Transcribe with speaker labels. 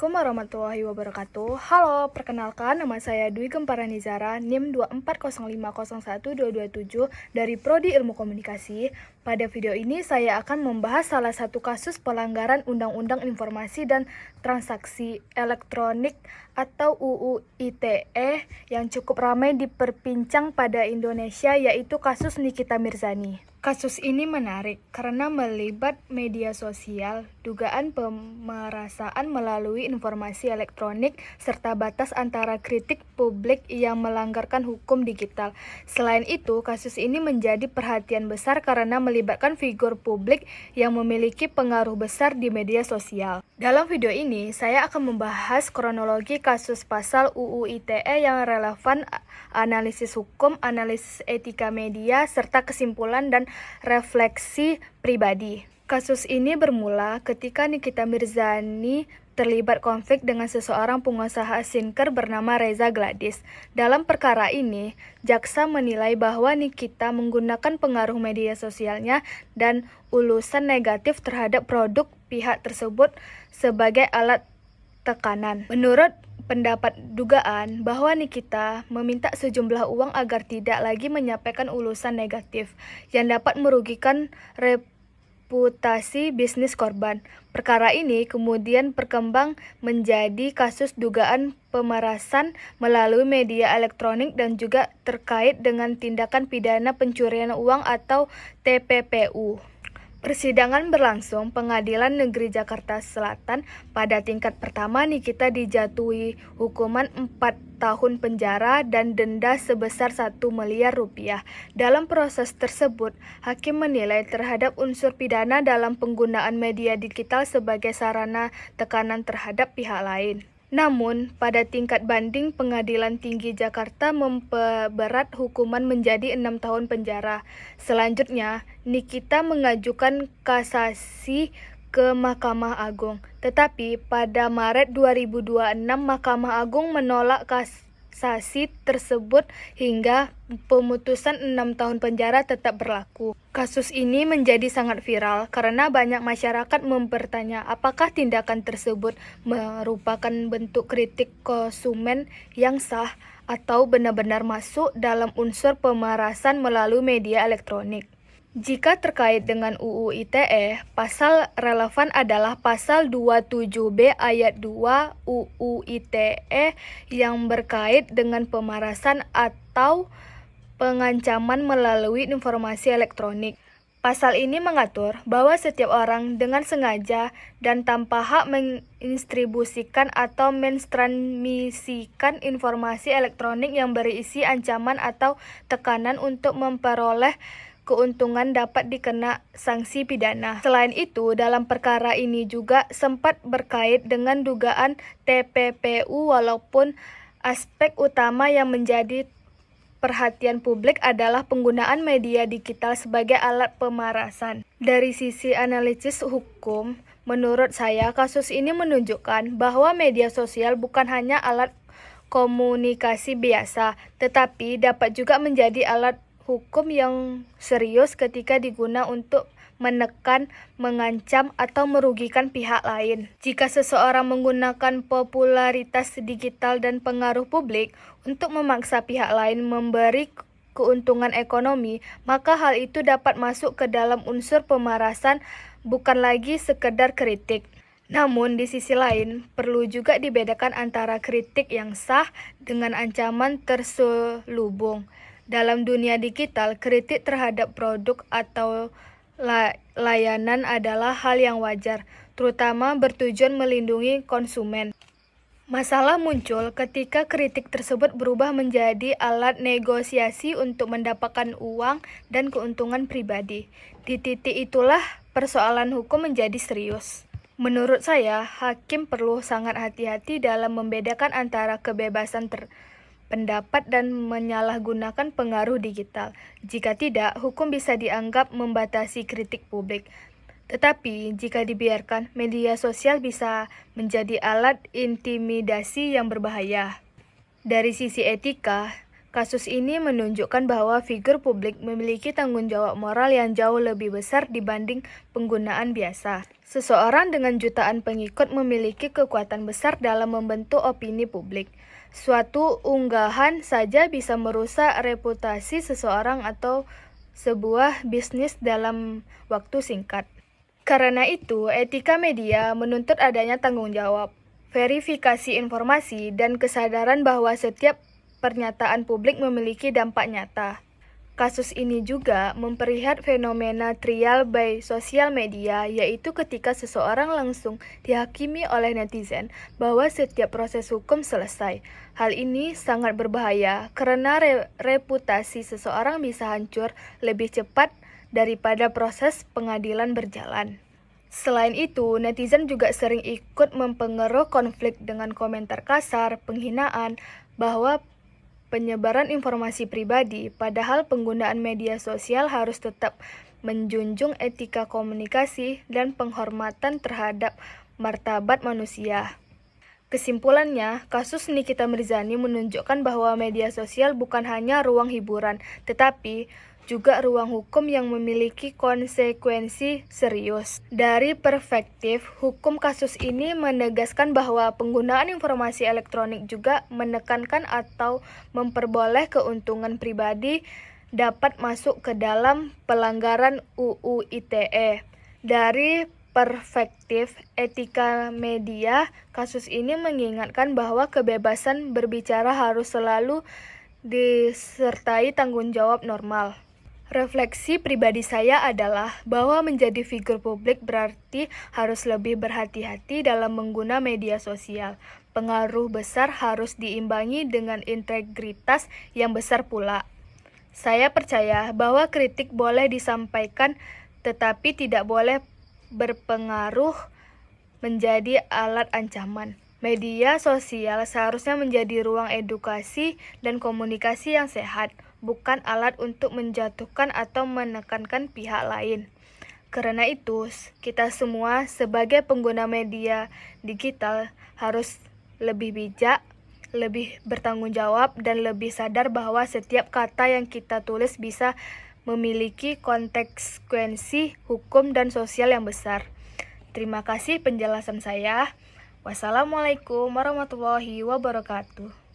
Speaker 1: Assalamualaikum warahmatullahi wabarakatuh. Halo, perkenalkan nama saya Dwi Gempara Nizara, NIM 240501227 dari Prodi Ilmu Komunikasi. Pada video ini saya akan membahas salah satu kasus pelanggaran Undang-Undang Informasi dan Transaksi Elektronik atau UU ITE yang cukup ramai diperbincang pada Indonesia, yaitu kasus Nikita Mirzani. Kasus ini menarik karena melibat media sosial, dugaan pemerasan melalui informasi elektronik, serta batas antara kritik publik yang melanggarkan hukum digital. Selain itu, kasus ini menjadi perhatian besar karena melibatkan figur publik yang memiliki pengaruh besar di media sosial. Dalam video ini, saya akan membahas kronologi kasus pasal UU ITE yang relevan, analisis hukum, analisis etika media, serta kesimpulan dan refleksi pribadi. Kasus ini bermula ketika Nikita Mirzani terlibat konflik dengan seseorang pengusaha sinker bernama Reza Gladys. Dalam perkara ini, jaksa menilai bahwa Nikita menggunakan pengaruh media sosialnya dan ulasan negatif terhadap produk pihak tersebut sebagai alat tekanan. Menurut pendapat dugaan bahwa Nikita meminta sejumlah uang agar tidak lagi menyampaikan ulasan negatif yang dapat merugikan reputasi bisnis korban. Perkara ini kemudian berkembang menjadi kasus dugaan pemerasan melalui media elektronik dan juga terkait dengan tindakan pidana pencurian uang atau TPPU. Persidangan berlangsung Pengadilan Negeri Jakarta Selatan. Pada tingkat pertama, Nikita dijatuhi hukuman 4 tahun penjara dan denda sebesar 1 miliar rupiah. Dalam proses tersebut, hakim menilai terhadap unsur pidana dalam penggunaan media digital sebagai sarana tekanan terhadap pihak lain. Namun, pada tingkat banding, Pengadilan Tinggi Jakarta memperberat hukuman menjadi 6 tahun penjara. Selanjutnya, Nikita mengajukan kasasi ke Mahkamah Agung. Tetapi pada Maret 2026, Mahkamah Agung menolak kasasi tersebut hingga pemutusan 6 tahun penjara tetap berlaku. Kasus ini menjadi sangat viral karena banyak masyarakat mempertanya apakah tindakan tersebut merupakan bentuk kritik konsumen yang sah atau benar-benar masuk dalam unsur pemerasan melalui media elektronik. Jika terkait dengan UU ITE, pasal relevan adalah pasal 27B ayat 2 UU ITE yang berkait dengan pemerasan atau pengancaman melalui informasi elektronik. Pasal ini mengatur bahwa setiap orang dengan sengaja dan tanpa hak mendistribusikan atau mentransmisikan informasi elektronik yang berisi ancaman atau tekanan untuk memperoleh keuntungan dapat dikena sanksi pidana. Selain itu, dalam perkara ini juga sempat berkait dengan dugaan TPPU, walaupun aspek utama yang menjadi perhatian publik adalah penggunaan media digital sebagai alat pemerasan. Dari sisi analisis hukum, menurut saya kasus ini menunjukkan bahwa media sosial bukan hanya alat komunikasi biasa, tetapi dapat juga menjadi alat hukum yang serius ketika digunakan untuk menekan, mengancam, atau merugikan pihak lain. Jika seseorang menggunakan popularitas digital dan pengaruh publik untuk memaksa pihak lain memberi keuntungan ekonomi, maka hal itu dapat masuk ke dalam unsur pemerasan, bukan lagi sekedar kritik. Namun di sisi lain, perlu juga dibedakan antara kritik yang sah dengan ancaman terselubung. Dalam dunia digital, kritik terhadap produk atau layanan adalah hal yang wajar, terutama bertujuan melindungi konsumen. Masalah muncul ketika kritik tersebut berubah menjadi alat negosiasi untuk mendapatkan uang dan keuntungan pribadi. Di titik itulah persoalan hukum menjadi serius. Menurut saya, hakim perlu sangat hati-hati dalam membedakan antara kebebasan pendapat dan menyalahgunakan pengaruh digital. Jika tidak, hukum bisa dianggap membatasi kritik publik. Tetapi, jika dibiarkan, media sosial bisa menjadi alat intimidasi yang berbahaya. Dari sisi etika, kasus ini menunjukkan bahwa figur publik memiliki tanggung jawab moral yang jauh lebih besar dibanding penggunaan biasa. Seseorang dengan jutaan pengikut memiliki kekuatan besar dalam membentuk opini publik. Suatu unggahan saja bisa merusak reputasi seseorang atau sebuah bisnis dalam waktu singkat. Karena itu, etika media menuntut adanya tanggung jawab, verifikasi informasi, dan kesadaran bahwa setiap pernyataan publik memiliki dampak nyata. Kasus ini juga memperlihat fenomena trial by sosial media, yaitu ketika seseorang langsung dihakimi oleh netizen bahwa setiap proses hukum selesai. Hal ini sangat berbahaya karena reputasi seseorang bisa hancur lebih cepat daripada proses pengadilan berjalan. Selain itu, netizen juga sering ikut mempengaruhi konflik dengan komentar kasar, penghinaan, bahwa penyebaran informasi pribadi, padahal penggunaan media sosial harus tetap menjunjung etika komunikasi dan penghormatan terhadap martabat manusia. Kesimpulannya, kasus Nikita Mirzani menunjukkan bahwa media sosial bukan hanya ruang hiburan, tetapi juga ruang hukum yang memiliki konsekuensi serius. Dari perspektif hukum, kasus ini menegaskan bahwa penggunaan informasi elektronik juga menekankan atau memperboleh keuntungan pribadi dapat masuk ke dalam pelanggaran UU ITE. Dari perspektif etika media, kasus ini mengingatkan bahwa kebebasan berbicara harus selalu disertai tanggung jawab normal. Refleksi pribadi saya adalah bahwa menjadi figur publik berarti harus lebih berhati-hati dalam menggunakan media sosial. Pengaruh besar harus diimbangi dengan integritas yang besar pula. Saya percaya bahwa kritik boleh disampaikan, tetapi tidak boleh berpengaruh menjadi alat ancaman. Media sosial seharusnya menjadi ruang edukasi dan komunikasi yang sehat, bukan alat untuk menjatuhkan atau menekankan pihak lain. Karena itu, kita semua sebagai pengguna media digital harus lebih bijak, lebih bertanggung jawab, dan lebih sadar bahwa setiap kata yang kita tulis bisa memiliki konsekuensi hukum dan sosial yang besar. Terima kasih penjelasan saya. Wassalamualaikum warahmatullahi wabarakatuh.